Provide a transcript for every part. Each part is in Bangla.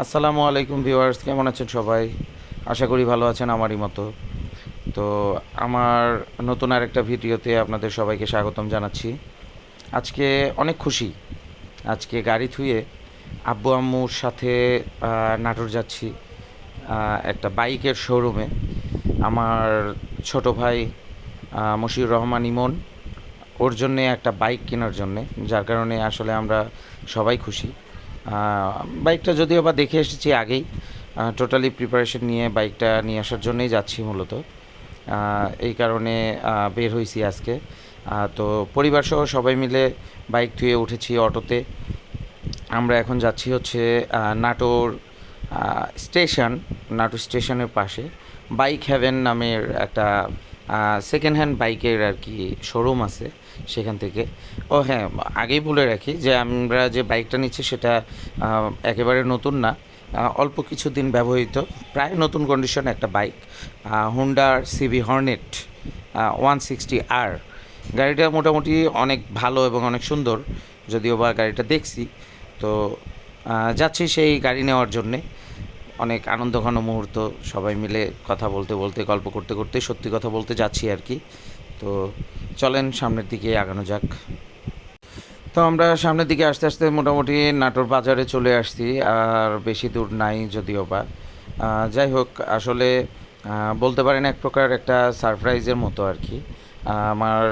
আসসালামু আলাইকুম ভিউয়ার্স, কেমন আছেন সবাই? আশা করি ভালো আছেন আমারই মতো। তো আমার নতুন আরেকটা ভিডিওতে আপনাদের সবাইকে স্বাগতম জানাচ্ছি। আজকে অনেক খুশি। আজকে গাড়ি থুয়ে আব্বু আম্মুর সাথে নাটোর যাচ্ছি একটা বাইকের শোরুমে। আমার ছোট ভাই মশিউর রহমান ইমন ওর জন্যে একটা বাইক কেনার জন্যে, যার কারণে আসলে আমরা সবাই খুশি। বাইকটা যদিও বা দেখে এসেছি আগেই, টোটালি প্রিপারেশন নিয়ে বাইকটা নিয়ে আসার জন্যই যাচ্ছি মূলত। এই কারণে বের হয়েছি আজকে। তো পরিবারসহ সবাই মিলে বাইক ধুয়ে উঠেছি অটোতে। আমরা এখন যাচ্ছি হচ্ছে নাটোর স্টেশন। নাটোর স্টেশনের পাশে বাইক হ্যাভেন নামের একটা সেকেন্ড হ্যান্ড বাইকের আর কি শোরুম আছে সেখান থেকে। ও হ্যাঁ, আগেই বলে রাখি যে আমরা যে বাইকটা নিচ্ছি সেটা একেবারে নতুন না, অল্প কিছুদিন ব্যবহৃত, প্রায় নতুন কন্ডিশন একটা বাইক, হুন্ডার সিবি হর্নেট 160R। গাড়িটা মোটামুটি অনেক ভালো এবং অনেক সুন্দর, যদিও বা গাড়িটা দেখছি। তো যাচ্ছি সেই গাড়ি নেওয়ার জন্যে। অনেক আনন্দঘন মুহূর্ত, সবাই মিলে কথা বলতে বলতে গল্প করতে করতে সত্যি কথা বলতে যাচ্ছি আর কি। তো চলেন সামনের দিকে আগানো যাক। তো আমরা সামনের দিকে আস্তে আস্তে মোটামুটি নাটোর বাজারে চলে আসছি, আর বেশি দূর নাই যদিও বা। যাই হোক, আসলে বলতে পারেন এক প্রকার একটা সারপ্রাইজের মতো আর কি। আমার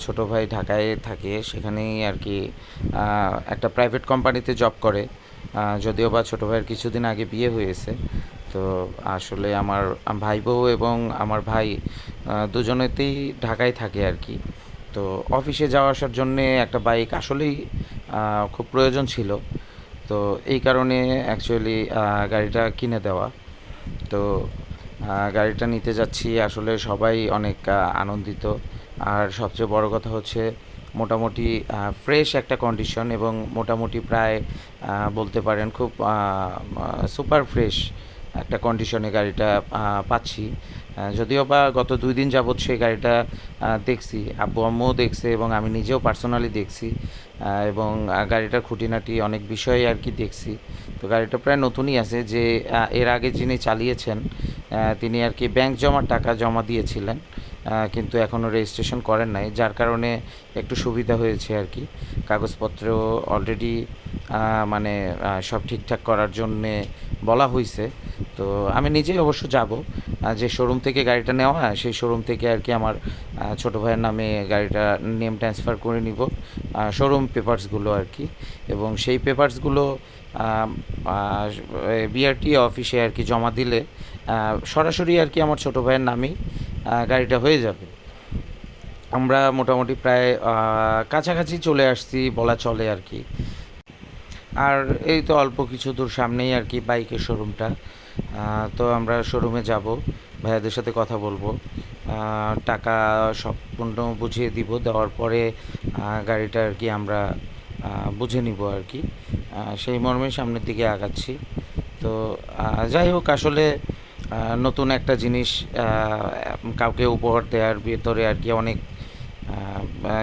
ছোট ভাই ঢাকায় থাকে, সেখানেই আর কি একটা প্রাইভেট কোম্পানিতে জব করে। যদিও বা ছোটো ভাইয়ের কিছুদিন আগে বিয়ে হয়েছে। তো আসলে আমার ভাই বউ এবং আমার ভাই দুজনেতেই ঢাকায় থাকে আর কি। তো অফিসে যাওয়া আসার জন্যে একটা বাইক আসলেই খুব প্রয়োজন ছিল। তো এই কারণে অ্যাকচুয়ালি গাড়িটা কিনে দেওয়া। তো গাড়িটা নিতে যাচ্ছি, আসলে সবাই অনেক আনন্দিত। আর সবচেয়ে বড় কথা হচ্ছে মোটামুটি ফ্রেশ একটা কন্ডিশন, এবং মোটামুটি প্রায় বলতে পারেন খুব সুপার ফ্রেশ একটা কন্ডিশনে গাড়িটা পাচ্ছি। যদিও বা গত 2 দিন যাবৎ সেই গাড়িটা দেখছি, আব্বু আম্মুও দেখছে এবং আমি নিজেও পার্সোনালি দেখছি। এবং গাড়িটার খুঁটিনাটি অনেক বিষয়ে আর কি দেখছি। তো গাড়িটা প্রায় নতুনই আছে। যে এর আগে যিনি চালিয়েছেন তিনি আর কি ব্যাংক জমার টাকা জমা দিয়েছিলেন, কিন্তু এখনও রেজিস্ট্রেশন করেন নাই, যার কারণে একটু সুবিধা হয়েছে আর কি। কাগজপত্র অলরেডি মানে সব ঠিকঠাক করার জন্যে বলা হয়েছে। তো আমি নিজেই অবশ্য যাব, যে শোরুম থেকে গাড়িটা নেওয়া সেই শোরুম থেকে আর কি আমার ছোটো ভাইয়ের নামে গাড়িটা নেম ট্রান্সফার করে নিব, শোরুম পেপারসগুলো আর কি। এবং সেই পেপারসগুলো বিআরটি অফিসে আর কি জমা দিলে সরাসরি আর কি আমার ছোটো ভাইয়ের নামেই গাড়িটা হয়ে যাবে। আমরা মোটামুটি প্রায় কাছাকাছি চলে আসছি বলা চলে আর কি। আর এই তো অল্প কিছু দূর সামনেই আর কি বাইকের শোরুমটা। তো আমরা শোরুমে যাব, ভাইয়াদের সাথে কথা বলবো, টাকা সম্পূর্ণ বুঝিয়ে দিব, দেওয়ার পরে গাড়িটা আর কি আমরা বুঝে নিব আর কি। সেই মর্মে সামনের দিকে আগাচ্ছি। তো যাই হোক, আসলে নতুন একটা জিনিস কাউকে উপহার দেওয়ার ভিতরে আর কি অনেক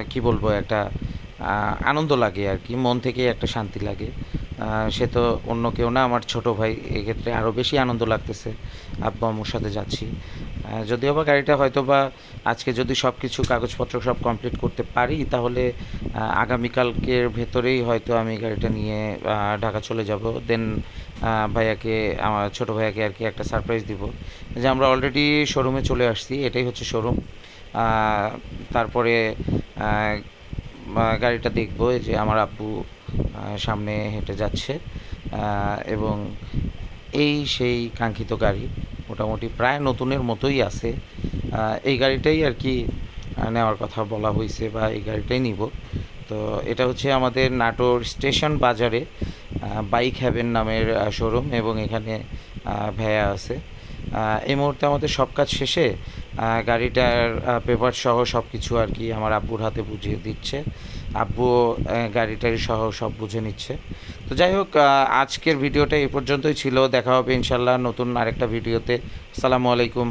কি বলবো, একটা আনন্দ লাগে আর কি, মন থেকে একটা শান্তি লাগে। সে তো অন্য কেউ না, আমার ছোট ভাই। এক্ষেত্রে আরও বেশি আনন্দ লাগতেছে, আব্বু আম্মুর সাথে যাচ্ছি। যদিও বা গাড়িটা হয়তো বা আজকে যদি সব কিছু কাগজপত্র সব কমপ্লিট করতে পারি, তাহলে আগামীকালকের ভেতরেই হয়তো আমি গাড়িটা নিয়ে ঢাকা চলে যাব। দেন ভাইয়াকে, আমার ছোটো ভাইয়াকে আর কি একটা সারপ্রাইজ দিব, যে আমরা অলরেডি শোরুমে চলে আসছি, এটাই হচ্ছে শোরুম। তারপরে গাড়িটা দেখব, যে আমার আব্বু সামনে হেঁটে যাচ্ছে, এবং এই সেই কাঙ্ক্ষিত গাড়ি মোটামুটি প্রায় নতুনের মতোই আছে। এই গাড়িটাই আর কি নেওয়ার কথা বলা হয়েছে, বা এই গাড়িটাই নিব। তো এটা হচ্ছে আমাদের নাটোর স্টেশন বাজারে বাইক হ্যাভেন নামের শোরুম, এবং এখানে ভাইয়া আছে। এই মুহূর্তে আমাদের সব কাজ শেষে গাড়িটার পেপার সহ সব কিছু আর কি আমার আব্বুর হাতে বুঝিয়ে দিচ্ছে। আব্বু গাড়িটারি সহ সব বুঝে নিচ্ছে। তো যাই হোক, আজকের ভিডিওটা এই পর্যন্তই ছিল। দেখা হবে ইনশাল্লাহ নতুন আরেকটা ভিডিওতে। আসসালামু আলাইকুম।